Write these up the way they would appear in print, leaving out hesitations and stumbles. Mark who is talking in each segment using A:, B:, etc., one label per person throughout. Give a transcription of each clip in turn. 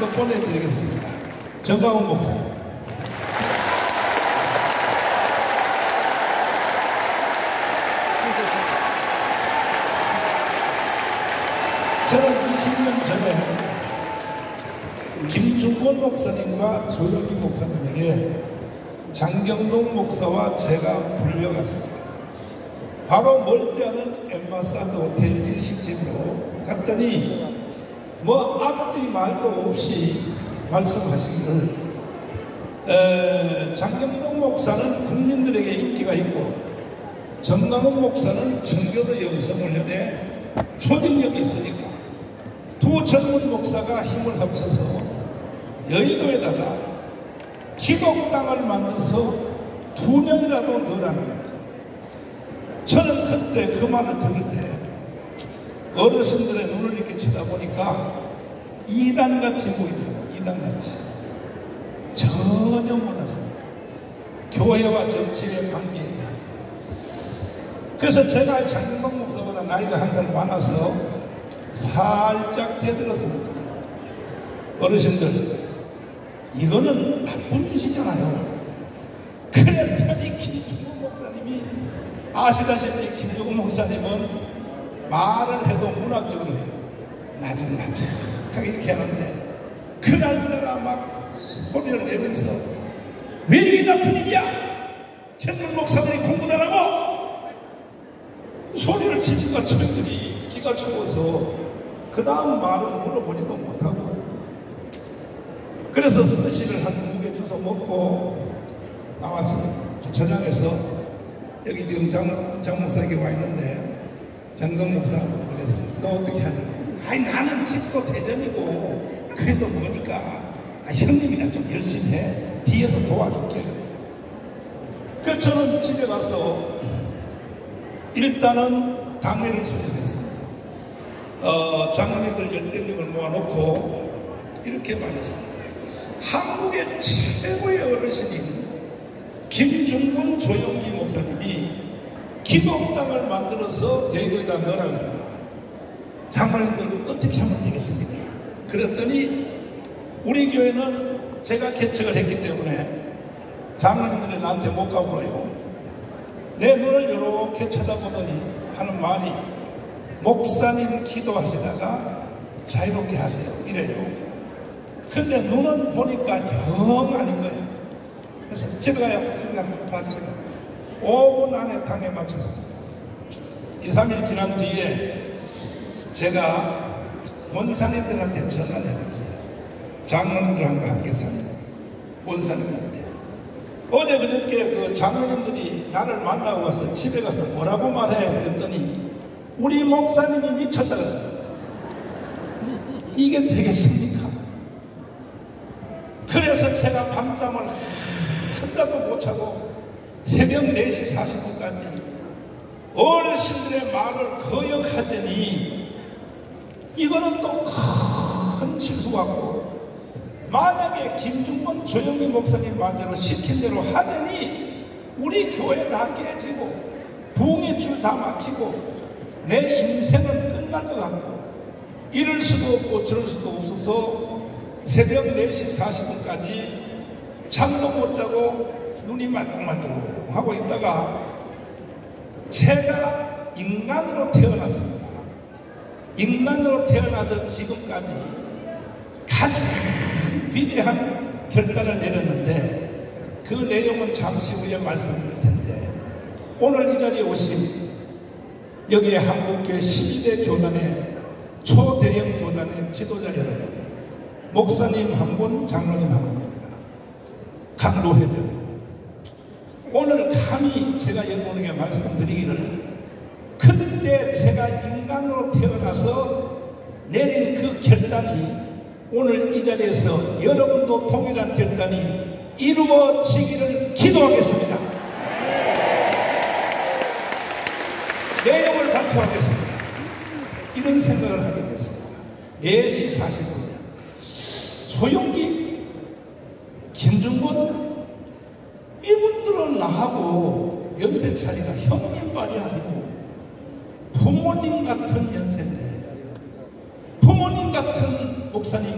A: 기도 보내드리겠습니다. 정광훈 목사. 저는 20년 전에 김중권 목사님과 조영기 목사님에게 장경동 목사와 제가 불려갔습니다. 바로 멀지 않은 엠바사드 호텔 일식집으로 갔더니 뭐 앞뒤 말도 없이 말씀하시기를 장경동 목사는 국민들에게 인기가 있고 정광훈 목사는 청교도 영성훈련에 조직력이 있으니까 두 젊은 목사가 힘을 합쳐서 여의도에다가 기독당을 만들어서 2명이라도 넣으라는 거예요. 저는 그때 그 말을 들을 때 어르신들의 눈을 이렇게 쳐다보니까 이단같이 보이더라고요. 이단같이. 전혀 몰랐습니다. 교회와 정치의 관계에 대해. 그래서 제가 장경동 목사보다 나이가 한 살 많아서 살짝 대들었습니다. 어르신들, 이거는 나쁜 짓이잖아요. 그랬더니 김중국 목사님이, 아시다시피 김중국 목사님은 말을 해도 문학적으로 해요. 나중하게 이렇게 하는데 그날따라 막 소리를 내면서 왜 이게 나쁜 일이야? 젊은 목사들이 공부도 안 하고 소리를 지니까 저희들이 기가 추워서 그 다음 말은 물어보지도 못하고, 그래서 스시를 한 2개 주워 먹고 나왔습니다. 주차장에서 여기 지금 장 목사에게 와 있는데 장동 목사하고 그랬어요. 너 어떻게 하냐? 아니 나는 집도 대전이고 그래도 뭐니까 형님이나 좀 열심히 해. 뒤에서 도와줄게. 그 저는 집에 가서 일단은 강의를 소집했습니다. 장로님들 10명을 모아놓고 이렇게 말했습니다. 한국의 최고의 어르신인 김중권 조영기 목사님이 기독당을 만들어서 여의도에다 넣으라고 합니다. 장로님들 어떻게 하면 되겠습니까? 그랬더니 우리 교회는 제가 개척을 했기 때문에 장로님들이 나한테 못 가불어요. 내 눈을 이렇게 쳐다보더니 하는 말이, 목사님 기도하시다가 자유롭게 하세요. 이래요. 근데 눈은 보니까 영 아닌 거예요. 그래서 집에 가요. 집에 가면 다 집에 가요. 5분 안에 당에 마쳤습니다. 2, 3일 지난 뒤에 제가 원사님들한테 전화를 해봤어요. 장로님들과 함께 삽니다. 원사님한테. 어제 그저께 그 장로님들이 나를 만나고 와서 집에 가서 뭐라고 말해? 그랬더니 우리 목사님이 미쳤다 그랬어요. 이게 되겠습니까? 그래서 제가 밤잠을 한라도 못 자고 새벽 4시 40분까지 어르신들의 말을 거역하더니 이거는 또 큰 실수 같고, 만약에 김중권 조영기 목사님 말대로 시킨 대로 하더니 우리 교회 다 깨지고 부흥의 줄 다 막히고 내 인생은 끝날 것 같고 이럴 수도 없고 저럴 수도 없어서 새벽 4시 40분까지 잠도 못 자고 눈이 말똥말똥 하고 있다가 제가 인간으로 태어났습니다. 인간으로 태어나서 지금까지 가장 위대한 결단을 내렸는데 그 내용은 잠시 후에 말씀드릴 텐데, 오늘 이 자리에 오신 여기에 한국교회 12대 교단의 초대형 교단의 지도자 여러분, 목사님 한 분, 장로님 한 분입니다. 강로회변. 오늘 감히 제가 여러분에게 말씀드리기를, 그때 제가 인간으로 태어나서 내린 그 결단이 오늘 이 자리에서 여러분도 동일한 결단이 이루어지기를 기도하겠습니다. 내용을 발표하겠습니다. 이런 생각을 하게 됐습니다. 4시 40분이야. 조영기, 김중권, 이분들은 나하고 연세 차이가 형님발이 아니고 부모님 같은 연세인데, 부모님 같은 목사님,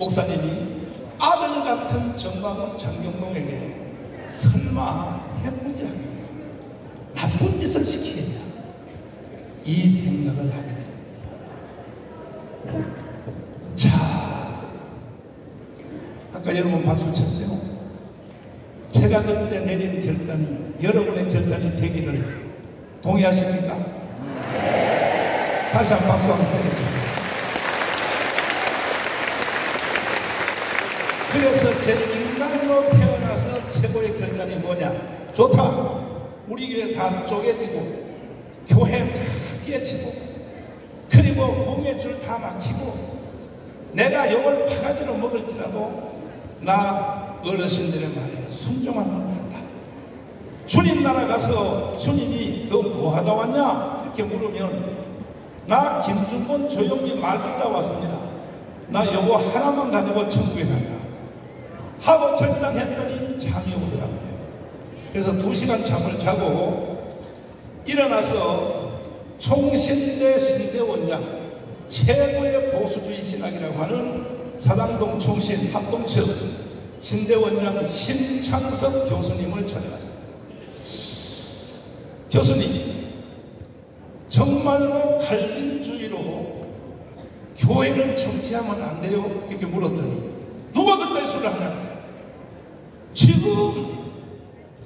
A: 목사님이 아들 같은 정광훈 장경동에게 설마 해보지 하겠냐, 나쁜 짓을 시키겠냐, 이 생각을 하게 됩니다. 자, 아까 여러분 박수 쳤죠? 제가 그때 내린 결단이 여러분의 결단이 되기를 동의하십니까? 다시 한번 박수 한번 쳐주세요. 그래서 제 인간으로 태어나서 최고의 결단이 뭐냐? 좋다. 우리 교회 다 쪼개지고 교회 다 깨지고 그리고 공예줄 다 막히고 내가 욕을 바가지로 먹을지라도 나 어르신들의 말에 순종하는 한다. 주님 나라 가서 주님이 너 뭐 하다 왔냐? 이렇게 물으면 나 김준권 조용히 말 듣다 왔습니다. 나 요거 하나만 가지고 천국에 간다 하고 결단했더니 잠이 오더라고요. 그래서 2시간 잠을 자고 일어나서 총신대 신대원장, 최고의 보수주의 신학이라고 하는 사당동 총신 합동측 신대원장 심창섭 교수님을 찾아갔습니다. 교수님, 정말로 칼빈주의로 교회는 정치하면 안 돼요? 이렇게 물었더니 누가 그따위 소리를 하냐? 지금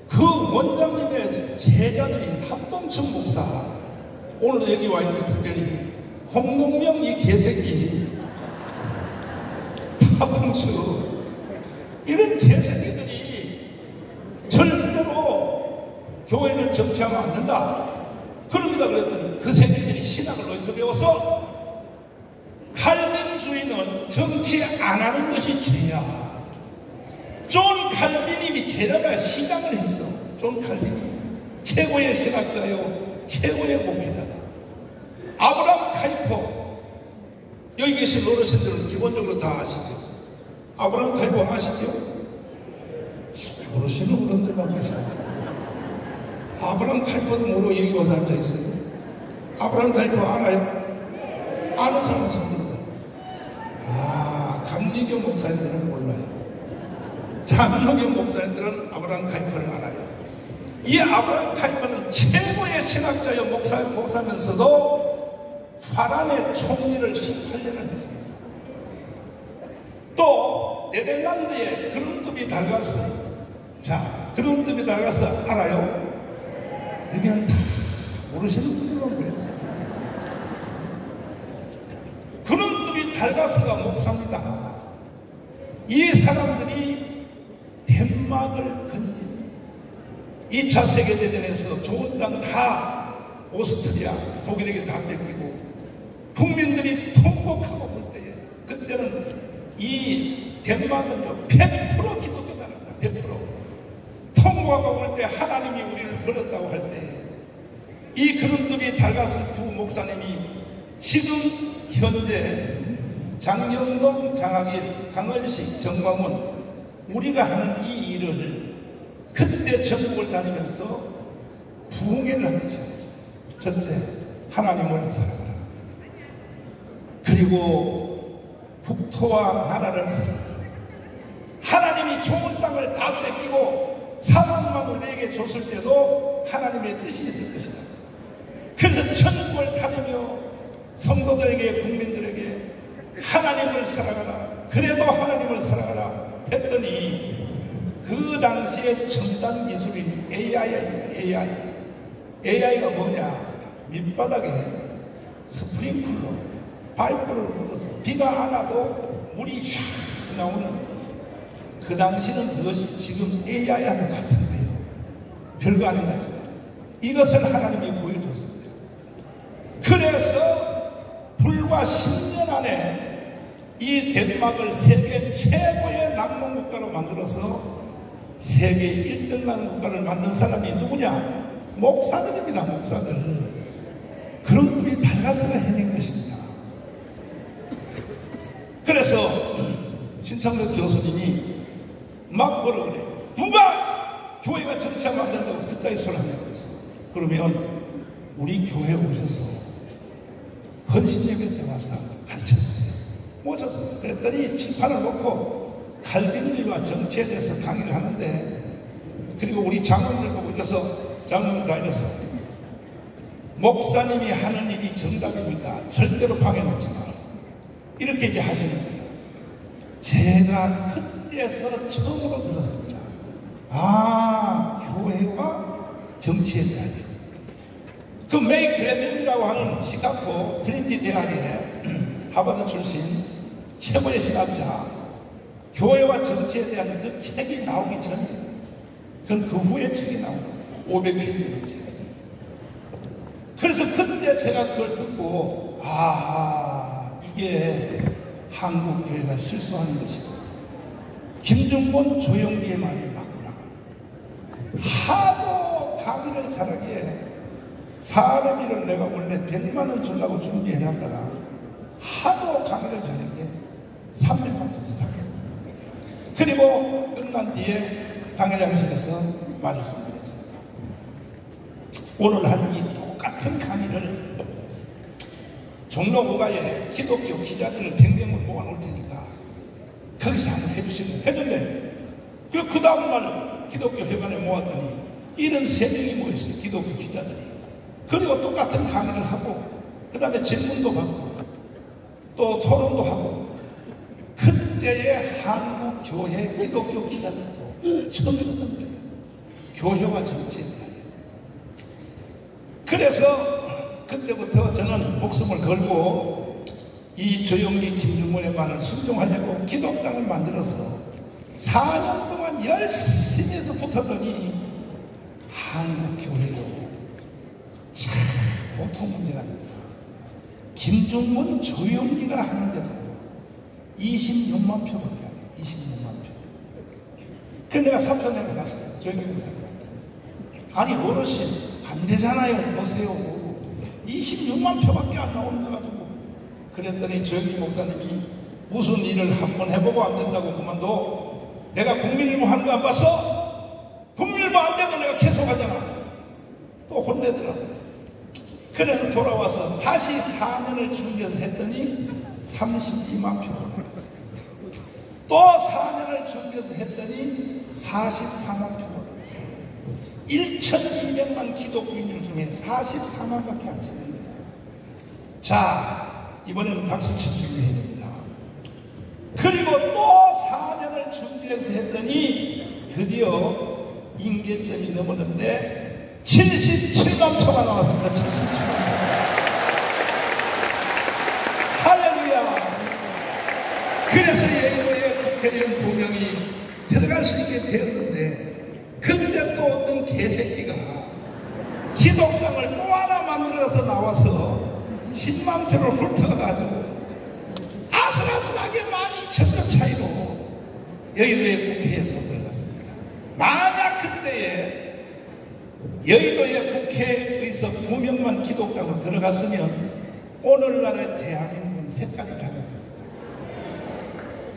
A: 그 원장님의 제자들인 합동측 목사, 오늘도 여기 와 있는데 특별히 홍동명 이 개새끼, 합동측 이런 개새끼들이 절대로 교회는 정치하면 안 된다 그럽니다. 그랬더니 그 새끼들이 신학을 어디서 배웠어? 칼빈주의는 정치 안 하는 것이 죄야. 존 칼빈이 제자가 시작을 했어. 존 칼빈이 최고의 신학자요, 최고의 목회자다. 아브라함 카이퍼, 여기 계신 어르신들은 기본적으로 다 아시죠? 아브라함 카이퍼 아시죠? 어르신은 그런들만 계셔요. 아브라함 카이퍼도 모르고 여기 와서 앉아있어요. 아브라함 카이퍼 알아요? 아는 사람 손들어요. 아, 감리교 목사님들은 몰라요. 장로교 목사님들은 아브라함 카이퍼를 알아요. 이 아브라함 카이퍼는 최고의 신학자여 목사면서도 파란의 총리를 18년을 했습니다. 또 네덜란드에 그룬트비 달가스, 자, 그룬트비 달가스 알아요? 여기는 다 모르시는 분들만 보였어요. 그룬트비 달가스가 목사입니다. 이 사람들이 덴마크를 건진 2차 세계대전에서 좋은 땅 다 오스트리아, 독일에게 다 뺏기고 국민들이 통곡하고 볼 때에 그때는 이 덴마크는요 100% 기독교 나라입니다. 100% 통곡하고 볼 때 하나님이 우리를 버렸다고 할 때 이 그룬트비 달가스 두 목사님이 지금 현재 장경동, 장학일, 강은식, 정광훈 우리가 하는 이 일을 그때 전국을 다니면서 부흥회를 하기 시작했어요. 첫째, 하나님을 사랑하라. 그리고 국토와 나라를 사랑하라. 하나님이 좋은 땅을 다 뺏기고 사망만 우리에게 줬을 때도 하나님의 뜻이 있을 것이다. 그래서 천국을 다니며 성도들에게, 국민들에게 하나님을 사랑하라, 그래도 하나님을 사랑하라 했더니 그 당시에 첨단 기술인 AI입니다. AI가 뭐냐? 밑바닥에 스프링클러 파이프를 꽂아서 비가 안 와도 물이 샥 나오는, 그 당시는 그것이 지금 AI하고 같은 거예요. 별거 아닌 거죠. 이것을 하나님이 보여줬습니다. 그래서 불과 10년 안에 이 덴마크를 세계 최고의 낭만국가로 만들어서 세계 1등 낭만국가를 만든 사람이 누구냐? 목사들입니다. 목사들. 그런 분이 달가스가 해낸 것입니다. 그래서 신창섭 교수님이 막 뭐라 그래? 누가 교회가 정치하면 안 된다고 그따위 소리 하냐고 그래서, 그러면 우리 교회에 오셔서 헌신 예배 때 와서 가르쳐주세요. 모셨어요. 그랬더니 칠판을 놓고 칼빈주의와 정치에 대해서 강의를 하는데, 그리고 우리 장로님들 보고 이래서, 장로님 다 이래서, 목사님이 하는 일이 정답이니까 절대로 방해놓지 마라. 이렇게 이제 하시는 거예요. 제가 그때서 처음으로 들었습니다. 아, 교회와 정치에 대한 일. 그 메이 그레덴이라고 하는 시카고 트리니티 대학의 하버드 출신 최고의 신학자, 교회와 정치에 대한 그 책이 나오기 전에, 그건 그 후에 책이 나오고 500편이라는 책. 그래서 그때 제가 그걸 듣고, 아, 이게 한국 교회가 실수하는 것이다. 김중곤 조영기의 말이 맞구나. 하도 강의를 잘하기에 사례비를 내가 원래 100만 원 주려고 준비해놨다가 하도 강의를 잘하기에 300만 원씩 사게. 그리고 끝난 뒤에 강의장실에서 말했습니다. 오늘 한 이 똑같은 강의를 종로고가에 기독교 기자들을 100명을 모아놓을 테니까 거기서 한번 해주시면 해준대. 그 다음날 기독교 회관에 모았더니 73명이 모였어요. 기독교 기자들이. 그리고 똑같은 강의를 하고, 그 다음에 질문도 받고 또 토론도 하고. 그때의 한국 교회 기독교 기자들도 처음 했던 거예요. 교회와 정치에 대하여. 그래서 그때부터 저는 목숨을 걸고 이 조영기 김중곤의 말을 순종하려고 기독당을 만들어서 4년 동안 열심히 해서 붙었더니 한국 교회로 참 보통 문제가 아닙니다. 김중곤 조영기가 하는데도 26만 표밖에 안 돼요. 26만 표. 그래서 내가 사표 내고 갔어요. 조영기 목사님한테. 아니 어르신 안 되잖아요. 보세요. 26만 표밖에 안 나오는 거 가지고. 그랬더니 조영기 목사님이 무슨 일을 한번 해보고 안 된다고 그만둬. 내가 국민일보 하는 거 안 봤어? 국민일보 안 돼도 내가 계속하잖아. 또 혼내더라고요. 그래서 돌아와서 다시 4년을 준비해서 했더니 32만 표를 받았어요. 또 4년을 준비해서 했더니 44만 표를 받았어요. 1,200만 기독교인들 중에 44만밖에 안 찾습니다. 자, 이번에는 박수 치시고 해야 됩니다. 그리고 또 4년을 준비해서 했더니 드디어 임계점이 넘었는데 77만 표가 나왔습니다. 77만 표. 할렐루야. 그래서 예고의 국회의원 2명이 들어갈 수 있게 되었는데, 근데 또 어떤 개새끼가 기독당을 또 하나 만들어서 나와서 10만 표를 훑어가지고 아슬아슬하게 12,000표 차이로 여의도의 국회에 못 들어갔습니다. 만약 그때에 여의도의 국회의석 2명만 기독당으로 들어갔으면 오늘날의 대한민국은 색깔이 달라집니다.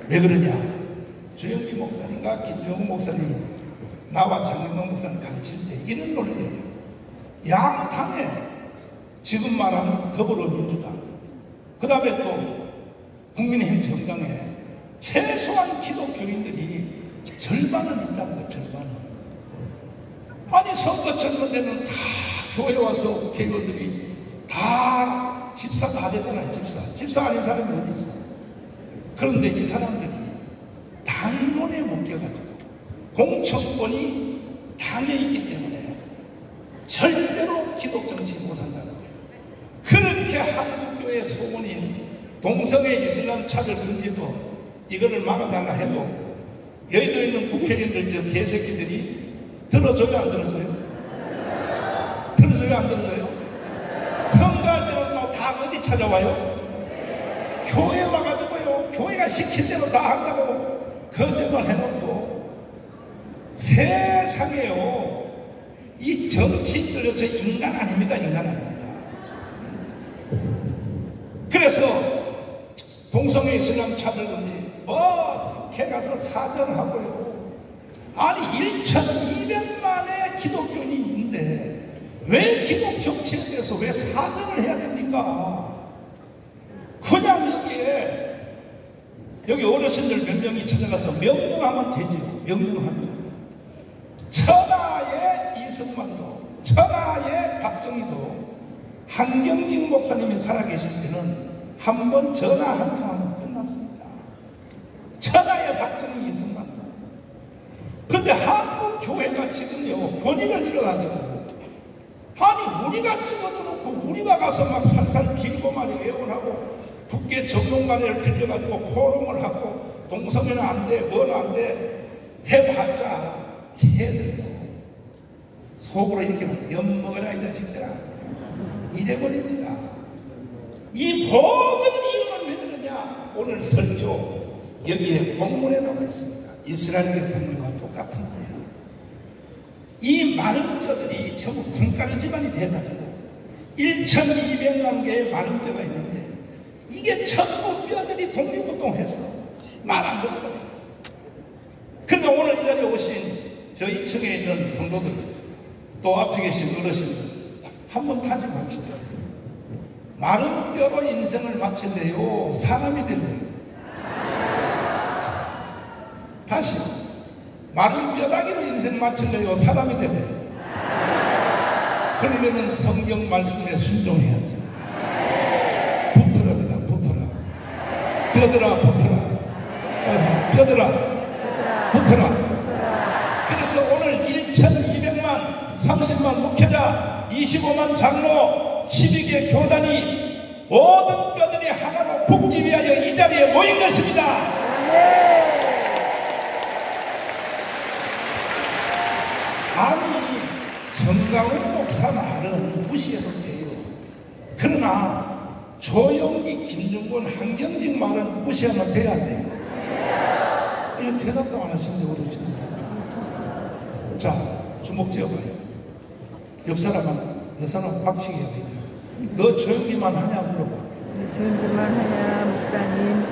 A: 왜 그러냐? 조영기 목사님과 김정은 목사님, 나와 장영동 목사님 가르칠 때 이런 논리예요. 양당에 지금 말하는 더불어민주당, 그 다음에 또 국민의힘 정당에 최소한 기독교인들이 절반은 있다는 거예요. 절반은. 아니 선거철 때는 다 교회 와서 국회의원들이 다 집사 다 되잖아요. 집사 아닌 사람이 어디 있어. 그런데 이 사람들이 당론에 묶여가지고 공천권이 당에 있기 때문에 절대로 기독정치 못한다는 거예요. 그렇게 한국교회 소문인 동성애 이슬람 차별금지법 이거를 막아달라 해도 여의도에 있는 국회의원들 저 개새끼들이 들어줘요 안 들어줘요? 들어줘요 안 들어줘요? 선거할 때는 또 다 어디 찾아와요? 교회 와가지고요, 교회가 시킨 대로 다 한다고 거짓말 해놓고 세상에요, 이 정치인들은 저 인간 아닙니다. 인간 아닙니다. 그래서 동성애 이슬람 차별금지 뭐 걔 가서 사정하고요. 아니 1,200만의 기독교인이 있는데 왜 기독 정치에 대해서 왜 사정을 해야 됩니까? 그냥 여기에 여기 어르신들 몇 명이 찾아가서 명령하면 되지요. 명령하면. 천하의 이승만도, 천하의 박정희도 한경직 목사님이 살아계실 때는 한 번 전화 한 통하면 끝났습니다. 천하의 박정희 이승만도. 근데 한국 교회가 지금요 권위를 잃어가지고, 아니 우리가 찍어놓고 우리가 가서 막 살살 길고 말이 애원하고 국회 정론관을 빌려가지고 포럼을 하고 동성애는 안 돼, 뭐는 안 돼 해봤자 걔들 속으로 이렇게 엿먹어라 이 자식들아 이래버립니다. 이 모든 이유는 왜 그러냐? 오늘 설교 여기에 본문에 나와 있습니다. 이스라엘 백성들과 똑같은 거예요. 이 많은 뼈들이 전부 군가리 집안이 돼가지고 1200만 개의 많은 뼈가 있는데 이게 전부 뼈들이 독립운동해서 말 안 들어버려요. 근데 오늘 이 자리에 오신 저희 층에 있는 성도들 또 앞에 계신 어르신들 한번 타집합시다. 마른 뼈로 인생을 마칠래요? 사람이 될래요? 다시 마른 뼈다귀로 인생 마칠래요? 사람이 될래요? 그러려면 성경 말씀에 순종해야죠. 붙으랍니다. 붙어라. 뼈들아 붙어라. 뼈들아 붙어라. 그래서 오늘 1200만 30만 목회자 25만 장로 12개 교단이 모든 뼈들이 하나로 복지 위하여 이 자리에 모인 것입니다. 아니 정강훈 목사 말은 무시해도 돼요. 그러나 조영기, 김중곤, 한경직 말은 무시하면 돼야 돼요. 이거 대답도 안 하시는데 어르신들. 자 주목 지어봐요. 옆 사람 박치기야 되죠. 너 조영기만 하냐 물어봐.
B: 네, 조영기만 하냐 목사님.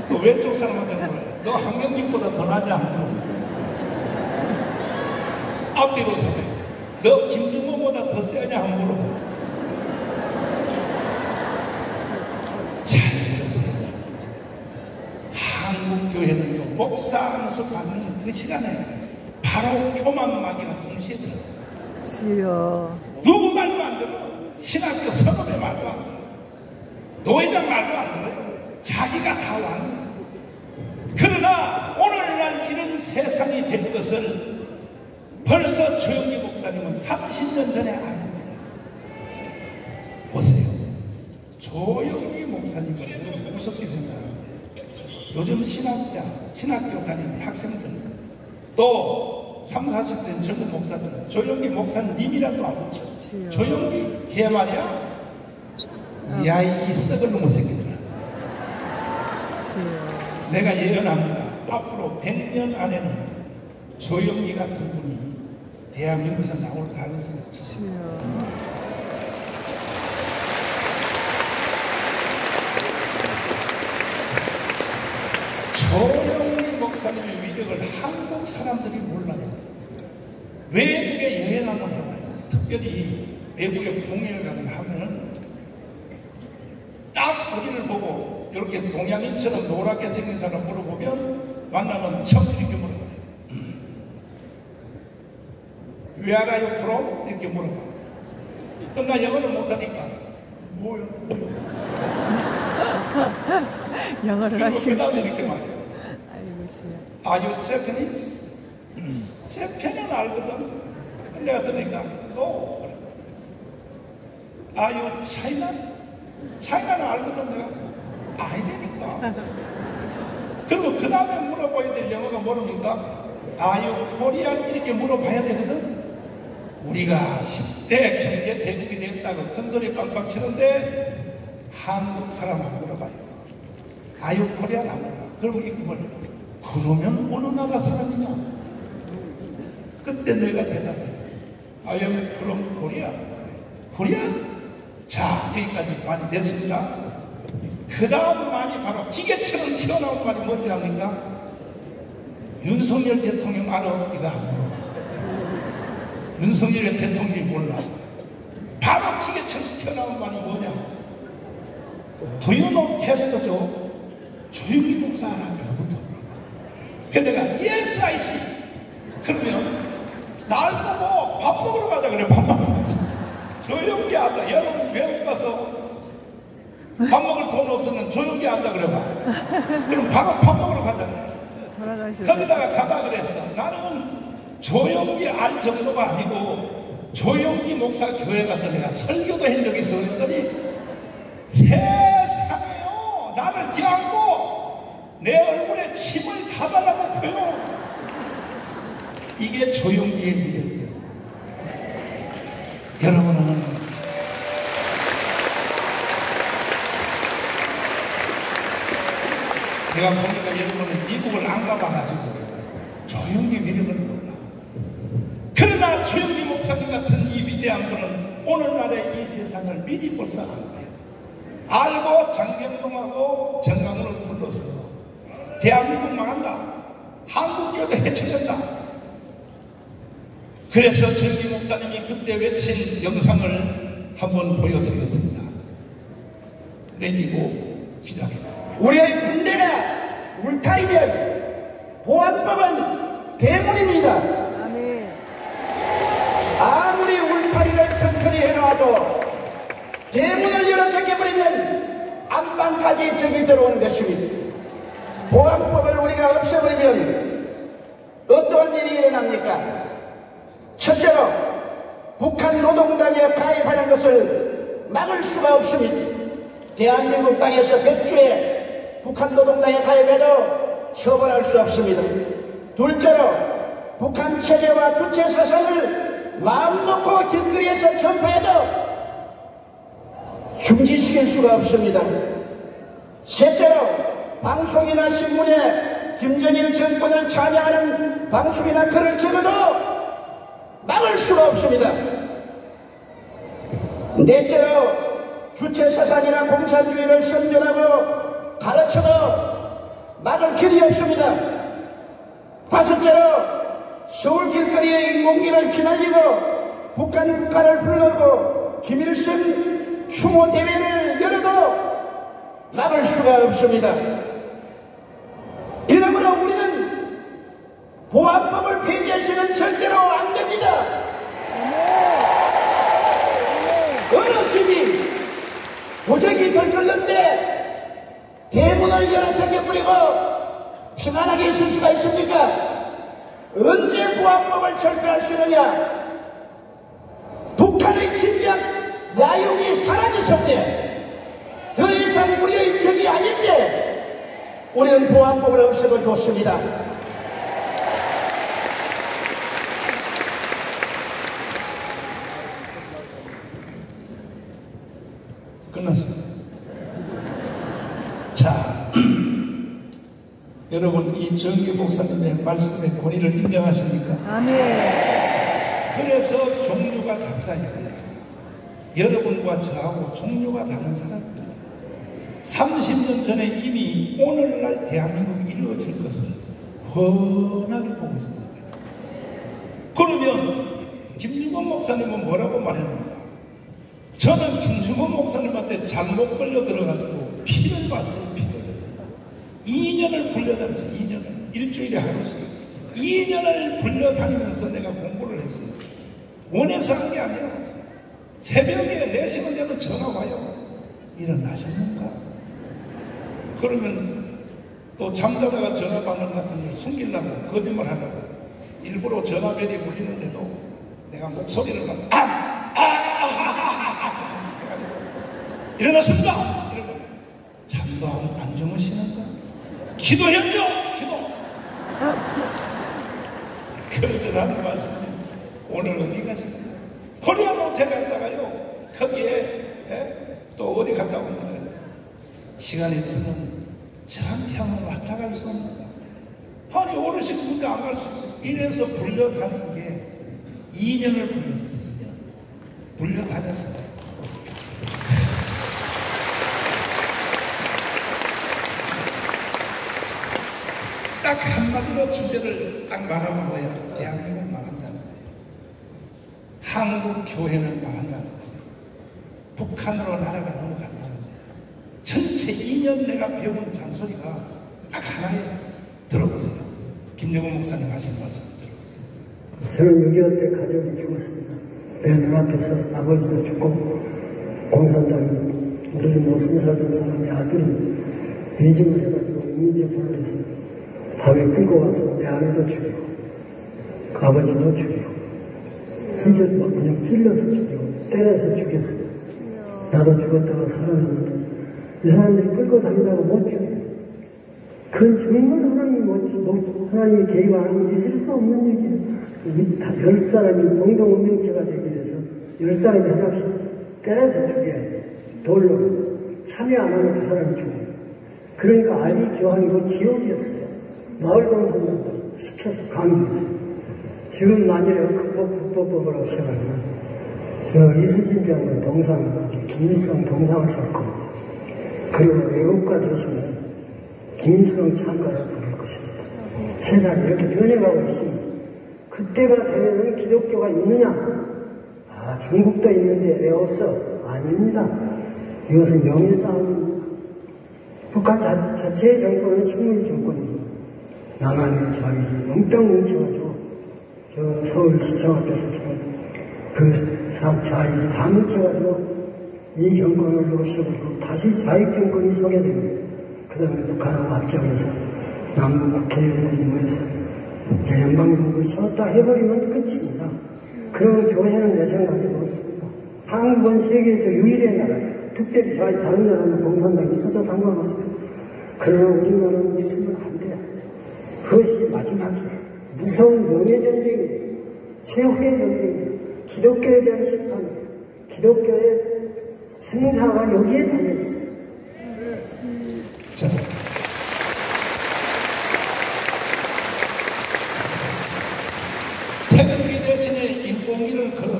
A: 또 왼쪽 사람한테 물어봐. 너 한경직보다 더 나냐 물어봐. 앞뒤로 해봐. 너 김중곤보다 더 세냐 한번 물어봐. 잘 들으세요. 한국교회는요 목사 안수 받는 그 시간에 바로 교만마귀가 동시에 들어요. 누구 말도 안 들어. 신학교 선업의 말도 안 들어. 노회장 말도 안 들어요. 자기가 다 왕. 그러나 오늘날 이런 세상이 된 것을 벌써 조영기 목사님은 30년 전에 아는 거예요. 보세요. 조영기 목사님은 무섭게 생각하는데 요즘 신학교 다니는 학생들 또 30, 40대 젊은 목사들은 조영기 목사님이라도 안 붙여. 조영기 걔 말이야. 야 이 썩을 놈의 새끼들아. 내가 예언합니다. 앞으로 100년 안에는 조영기 같은 분이 대한민국에서 나올 가능성이 없어요. 조영기 목사님의 위력을 한국 사람들이 몰라요. 외국에 여행 한번 해봐요. 특별히 외국에 봉행을 가거나 하면은 딱 우리를 보고 이렇게 동양인처럼 노랗게 생긴 사람 물어보면 만나면 처음 이렇게 물어봐요. Where are you from? 이렇게 물어봐. 그럼 나 영어를 못하니까 뭐요?
B: 영어를 하시고
A: 그 다음에 이렇게 말해요.
B: 아이고
A: Are you Japanese? 재팬은 알거든. 내가 들으니까 No. Are you China? China는 알거든. 내가 아니니까. 그리고 그 다음에 물어봐야 될 영어가 뭐랍니까? Are you Korean? 이렇게 물어봐야 되거든. 우리가 10대 경제 대국이 되었다고 큰소리 빵빵 치는데 한국 사람 안 물어봐요. Are you Korean? 안 물어봐. 그러면 이렇게 물어요. 그러면 어느 나라 사람이냐? 그때 내가 대답해. I am from Korea. Korean? 자, 여기까지 많이 됐습니다. 그 다음 말이 바로 기계처럼 튀어나온 말이 뭔지 압니까? 윤석열 대통령 알아? 이거 안 물어. 윤석열 대통령이 몰라. 바로 기계처럼 튀어나온 말이 뭐냐? Do you know 패스터죠? 조용히 목사 하나부터. 그래서 내가 yes I see. 그러면 날 보고 밥 먹으러 가자 그래. 밥 먹으러 가자. 조용히 한다. 여러분 외국 가서 밥 먹을 돈 없으면 조용히 한다 그래봐. 그럼 밥 먹으러 가자. 거기다가 가다 그랬어. 나는 조용히 알 정도가 아니고 조용히 목사 교회 가서 내가 설교도 한 적이 있어. 그랬더니 세상에요, 나를 껴안고 내 얼굴에 침을 다 발라놓고요. 이게 조용히의 미력이에요. 여러분은 제가 보니까 여러분은 미국을 안 가봐가지고 조용히 미력을 몰라. 그러나 조용히 목사님 같은 이 위대한 분은 오늘날의 이 세상을 미리 볼 사람이에요. 알고 장경동하고 정강으로 불렀어. 대한민국 망한다. 한국교도 해쳐진다. 그래서 조용히 목사님이 그때 외친 영상을 한번 보여드리겠습니다. 내리고 시작합니다.
C: 우리의 군대가 울타리면 보안법은 대문입니다. 아무리 울타리를 튼튼히 해놔도 대문을 열어 잠겨버리면 안방까지 적이 들어오는 것입니다. 보안법을 우리가 없애버리면 어떠한 일이 일어납니까? 첫째로 북한 노동당에 가입하는 것을 막을 수가 없습니다. 대한민국 땅에서 100주에 북한 노동당에 가입해도 처벌할 수 없습니다. 둘째로 북한 체제와 주체 사상을 마음 놓고 길거리에서 전파해도 중지시킬 수가 없습니다. 셋째로 방송이나 신문에 김정일 정권을 찬양하는 방송이나 글을 적어도 막을 수가 없습니다. 넷째로 주체 사상이나 공산주의를 선전하고 가르쳐도 막을 길이 없습니다. 다섯째로 서울 길거리에 인공기를 휘날리고 북한 국가를 불러오고 김일성 추모 대회를 열어도 막을 수가 없습니다. 이러므로 우리는 보안법을 폐지해서는 절대로 안 됩니다. 어느 집이 도적이 들끓는데 대문을 열어 잠겨버리고 평안하게 있을 수가 있습니까? 언제 보안법을 철폐할 수 있느냐? 북한의 침략 야욕이 사라졌을 때 더 이상 우리의 적이 아닌데 우리는 보안법을 없애고 좋습니다.
A: 끝났어요. 자, 여러분 이 정기 목사님의 말씀의 권위를 인정하십니까?
B: 아멘.
A: 그래서 종류가 다르다 이거예요. 여러분과 저하고 종류가 다른 사람들. 30년 전에 이미 오늘날 대한민국이 이루어질 것을 훤하게 보고 있습니다. 그러면 김준건 목사님은 뭐라고 말했는가? 저는 김준건 목사님한테 잘못 걸려 들어가지고 피를 봤어요. 피를 2년을 불려다녔어요. 2년을 일주일에 하루씩 2년을 불려다니면서 내가 공부를 했어요. 원해서 한 게 아니야. 새벽에 4시간 되면 전화 와요. 일어나십니까? 그러면 또 잠자다가 전화번호 같은 걸 숨기려고 거짓말 하려고 일부러 전화벨이 울리는데도 내가 목소리를 막 일어났습니다. 이러고 잠도 안 주무시는가? 기도했죠? 기도. 그런데 나는 말씀이 오늘 어디 가십니까? 코리안 호텔 갔다가요. 거기에 또 어디 갔다 오면 시간이 있으면 저한테만 왔다 갈 수 없는다. 아니 어르신 군대 안 갈 수 있어요. 이래서 불려다닌 게 2년을 불려다녔어요. 딱 한마디로 주제를 딱 말하는 거예요. 대한민국 망한다는 거예요. 한국 교회는 망한다는 거예요. 북한으로 나라가 넘어간다는 거예요. 전체 전체 2년 내가 배운 잔소리가 딱 하나예요. 들어보세요. 김영호 목사님 하신 말씀 들어보세요.
B: 저는 6.25 때 가족이 죽었습니다. 내 눈앞에서 아버지도 죽고 공산당이 우리 모순 살던 사람의 아들이 배임을 해가지고 인민재판을 해서 밤에 끌고 와서 내 아내도 죽이고 그 아버지도 죽이고 찢어서 막 그냥 찔러서 죽이고 때려서 죽였어요. 나도 죽었다가 살아났는데 이 사람들이 끌고 다니다가 못 죽여요. 그건 정말 하나님이 개입 안 하면 있을 수 없는 얘기예요. 다 10사람이 공동운명체가 되기 위해서 10사람이 하나씩 때려서 죽여야 돼요. 돌로 참여 안 하면 그 사람이 죽어요. 그러니까 아비 교황이고 지옥이었어요. 마을 동산들도 시켜서 강요했어요. 지금 만일에 국법법을 없애가면 저 이수진 장군 동상, 김일성 동상을 살 겁니다. 그리고 외국가 대신에 김일성 참가를 부를 것입니다. 세상이 이렇게 변해가고 있습니다. 그때가 되면은 기독교가 있느냐? 아, 중국도 있는데 왜 없어? 아닙니다. 이것은 명예싸움입니다. 북한 자체의 정권은 식물 정권이죠. 남한의 자유지 몽땅 뭉쳐가지고 저 서울시청 앞에서 지금 그 자유지 다 뭉쳐가지고 이 정권을 없애고 다시 자익정권이 서게 됩니다. 그 다음에 북한하고 합작해서 남북 국회의원들이 모여서 연방정부를 세웠다 해버리면 끝입니다. 그런 교회는 내 생각에 없습니다. 한국은 세계에서 유일의 나라예요. 특별히 다른 나라는 공산당이 있어도 상관없어요. 그러나 우리나라는 있으면 안 돼요. 그것이 마지막이에요. 무서운 명예전쟁이에요. 최후의 전쟁이에요. 기독교에 대한 심판이에요. 기독교의 생사가 여기에 달려있어요.
A: 자, 태극기 대신에 인공기를 걸어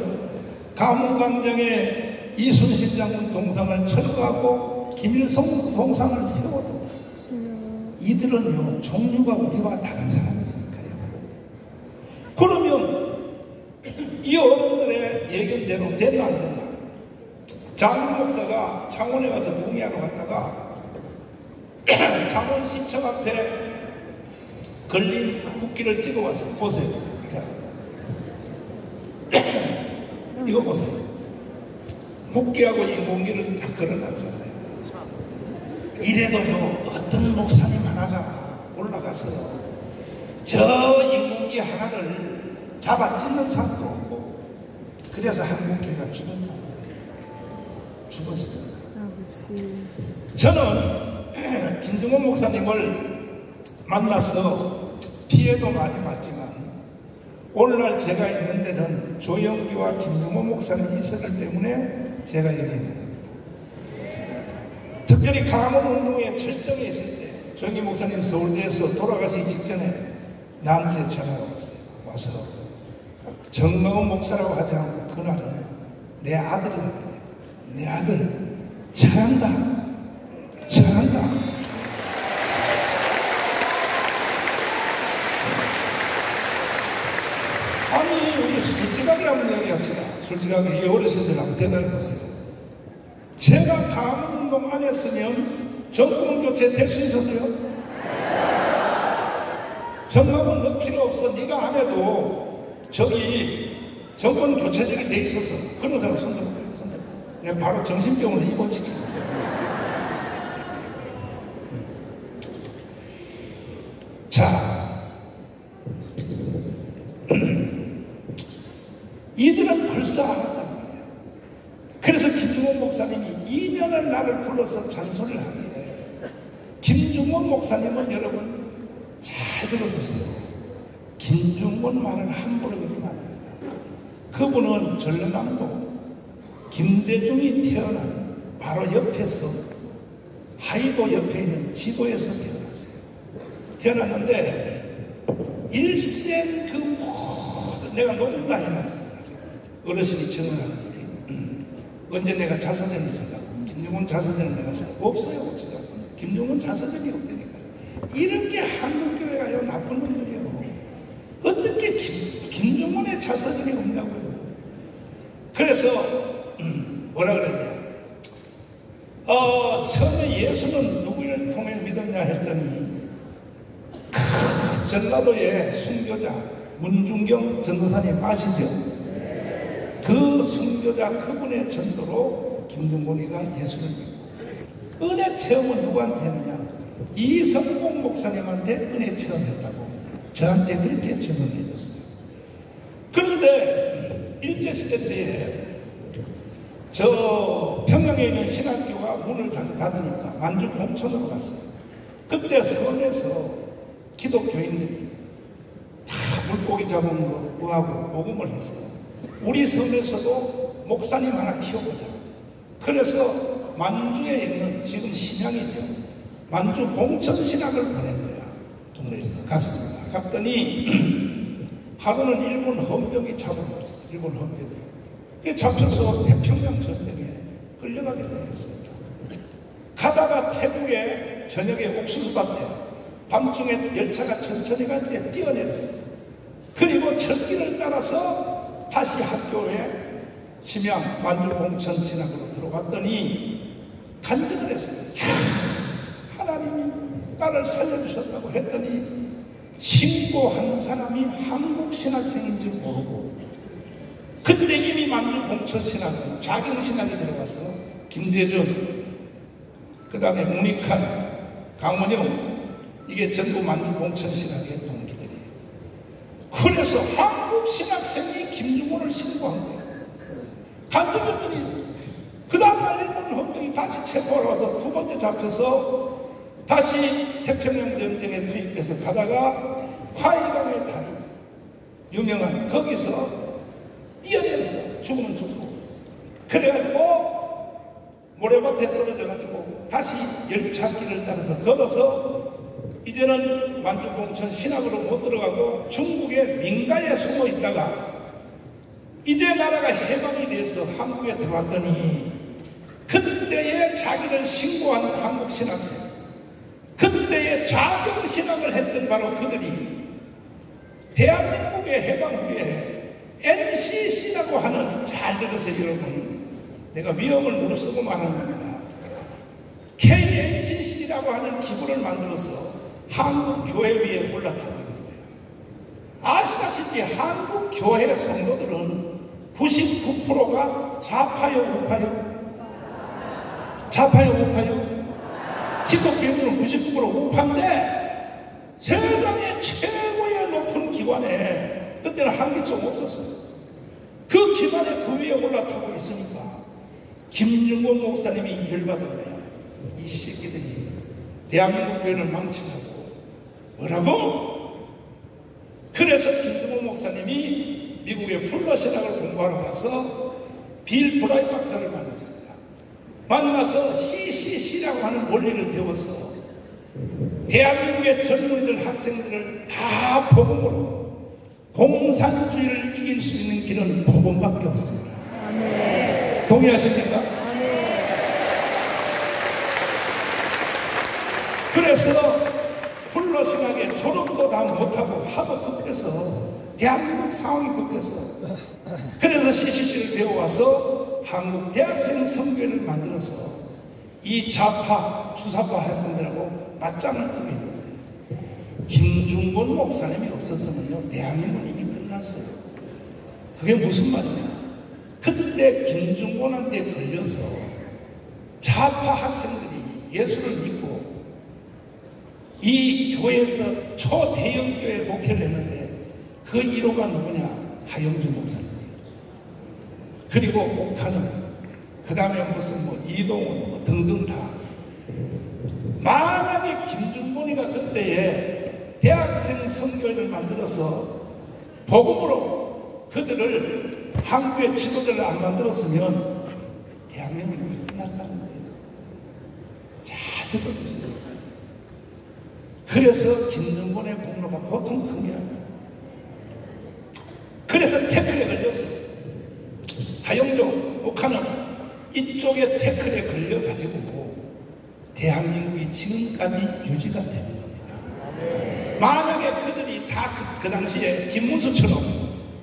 A: 감옥광장에 이순신 장군 동상을 철거하고 김일성 동상을 세워도 이들은요 종류가 우리와 다른 사람이니까요. 그러면 이 어른들의 예견대로 됐나 안 됐나? 장군 목사가 창원에 가서 봉의하러 갔다가 창원시청 앞에 걸린 국기를 찍어와서 보세요. 이거 보세요. 국기하고 인공기를 다 걸어놨잖아요. 이래도요 어떤 목사님 하나가 올라가서 저 인공기 하나를 잡아 찢는 사람도 없고 그래서 한국교회가 죽었어요. 저는 김중원 목사님을 만나서 피해도 많이 봤지만 오늘날 제가 있는 데는 조영기와 김중원 목사님이 있었기 때문에 제가 여기 있는 겁니다. 특별히 강원운동에 철저히 있을 때 조영기 목사님 서울대에서 돌아가시기 직전에 나한테 전화가 왔어요. 와서 정강훈 목사라고 하지 않고 그날은 내 아들이라고 해요. 내 아들 잘한다. 아니 우리 솔직하게 한번 얘기합시다. 솔직하게 이 어르신들 한번 대답해보세요. 제가 강원운동 안 했으면 정권 교체 될 수 있었어요? 정강훈 너 필요 없어. 네가 안 해도 저기 정권 교체적이 돼 있었어. 그런 사람 손들어요. 내가 바로 정신병원에 입원시키고. 자, 이들은 벌써 알았단 말이에요. 그래서 김중원 목사님이 2년을 나를 불러서 잔소리를 하기에 김중원 목사님은 여러분 잘 들어주세요. 김중원 말을 함부로 여기면 안 됩니다. 그분은 전라남도 김대중이 태어난 바로 옆에서 하이도 옆에 있는 지도에서 태어났어요. 태어났는데 일생 그 모든 내가 녹음 다 해놨습니다. 어르신이 전화하는 거리 언제 내가 자서전이 있었다고 김중원 자서전을 내가 썼어요. 없어요. 김중원 자서전이 없다니까요. 이런 게 한국교회가요 나쁜 놈들이에요. 어떻게 김중원의 자서전이 없냐고요. 그래서 뭐라 그랬냐? 처음에 예수는 누구를 통해 믿었냐 했더니 그 전라도의 순교자 문중경 전도사님 아시죠? 그 순교자 그분의 전도로 김중곤이가 예수를 믿고, 은혜 체험은 누구한테 했느냐? 이성공 목사님한테 은혜 체험했다고 저한테 그렇게 증언해 줬어요. 그런데 일제시대 때에 저 평양에 있는 신학교가 문을 닫으니까 만주 공천으로 갔어요. 그때 섬에서 기독교인들이 다 물고기 잡은 거 구하고 복음을 했어요. 우리 섬에서도 목사님 하나 키워보자. 그래서 만주에 있는 지금 신양이죠. 만주 공천신학을 보낸 거야. 동네에서 갔습니다. 갔더니 하루는 일본 헌병이 잡아먹었어. 일본 헌병이. 그게 잡혀서 태평양 전쟁에 끌려가게 되었습니다. 가다가 태국의 저녁에 옥수수밭에 밤중에 열차가 천천히 갈 때 뛰어내렸어요. 그리고 철길을 따라서 다시 학교에 심양 만주 공천신학으로 들어갔더니 간증을 했어요. 하나님이 나를 살려주셨다고 했더니 신고한 사람이 한국 신학생인 줄 모르고, 그때 이미 만주 공천신학은 자경신학이 들어가서 김대중, 그 다음에 문익환, 강원영, 이게 전부 만주 공천신학의 동기들이에요. 그래서 한국 신학생이 김중곤을 신고한 거예요. 간증했더니 그 다음날 일본 헌병이 다시 체포하러 와서 두 번째 잡혀서 다시 태평양 전쟁에 투입돼서 가다가 화이강의 다리, 유명한 거기서 뛰어내렸어. 죽으면 죽고. 그래가지고 모래밭에 떨어져가지고 다시 열차길을 따라서 걸어서 이제는 만주공천 신학으로 못 들어가고 중국의 민가에 숨어 있다가 이제 나라가 해방이 돼서 한국에 들어왔더니 그때의 자기를 신고한 한국 신학생, 그때의 자경신학을 했던 바로 그들이 대한민국의 해방 후에 NCC라고 하는, 잘 들으세요 여러분, 내가 위험을 무릅쓰고 말하는 겁니다. KNCC라고 하는 기구를 만들어서 한국 교회 위에 올라타고 있는 거예요. 아시다시피 한국 교회 성도들은 99%가 좌파요 우파요? 좌파요 우파요? 기독교인들은 99% 우파인데 세상의 최고의 높은 기관에 그때는 한기총 없었어요. 그 기관에 그 위에 올라타고 있으니까 김중곤 목사님이 열받은 거야. 이 새끼들이 대한민국 교회를 망치고 뭐라고? 그래서 김중곤 목사님이 미국의 플러신학을 공부하러 가서 빌 브라이 박사를 만났습니다. 만나서 CCC라고 하는 원리를 배워서 대한민국의 젊은이들, 학생들을 다 복음으로, 공산주의를 이길 수 있는 길은 복음밖에 없습니다. 아멘. 동의하십니까? 아멘. 그래서 플러신학의 졸업도 다 못하고 하도 급해서, 대한민국 상황이 급해서, 그래서 CCC를 배워와서 한국 대학생 선교회를 만들어서 이 좌파, 주사파 학생들하고 맞짱을 뜨고 있는데, 김중곤 목사님이 없었으면요 대한민국은 이미 끝났어요. 그게 무슨 말이냐? 그때 김중곤한테 걸려서 좌파 학생들이 예수를 믿고 이 교회에서 초대형 교회 목회를 했는데 그 1호가 누구냐? 하영주 목사님. 그리고 옥하는, 그 다음에 무슨 뭐 이동훈 뭐 등등 다. 만약에 김중곤이가 그때에 대학생 선교회를 만들어서 복음으로 그들을 한국의 지도자를 안 만들었으면 대한민국이 끝났다는 거예요. 잘 듣고 있어요. 그래서 김중곤의 공로가 보통 큰 게 아니에요. 그래서 태클에 걸렸어요. 하영종, 옥하는 이쪽에 태클에 걸려가지고 대한민국이 지금까지 유지가 되는 겁니다. 만약에 그들이 다 그 당시에 김문수처럼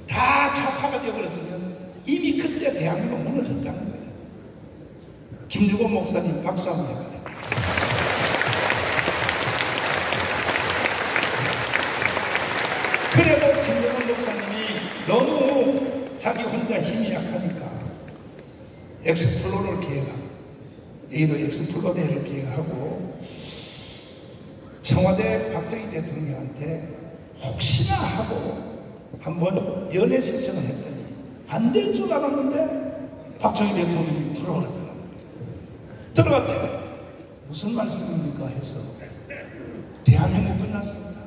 A: 다 좌파가 되어버렸으면 이미 그때 대한민국 무너졌다는 거예요. 김중곤 목사님 박수 한번 해봐요. 그래도 김정은 목사님이 너무 자기 혼자 힘이 약하니까 엑스플로러를 계획하고, 여기도 엑스플로러를 계획하고, 청와대 박정희 대통령한테 혹시나 하고 한번 연애 신청을 했더니 안 될 줄 알았는데 박정희 대통령이 들어오더라고요. 들어갔대요. 무슨 말씀입니까? 해서 대한민국 끝났습니다.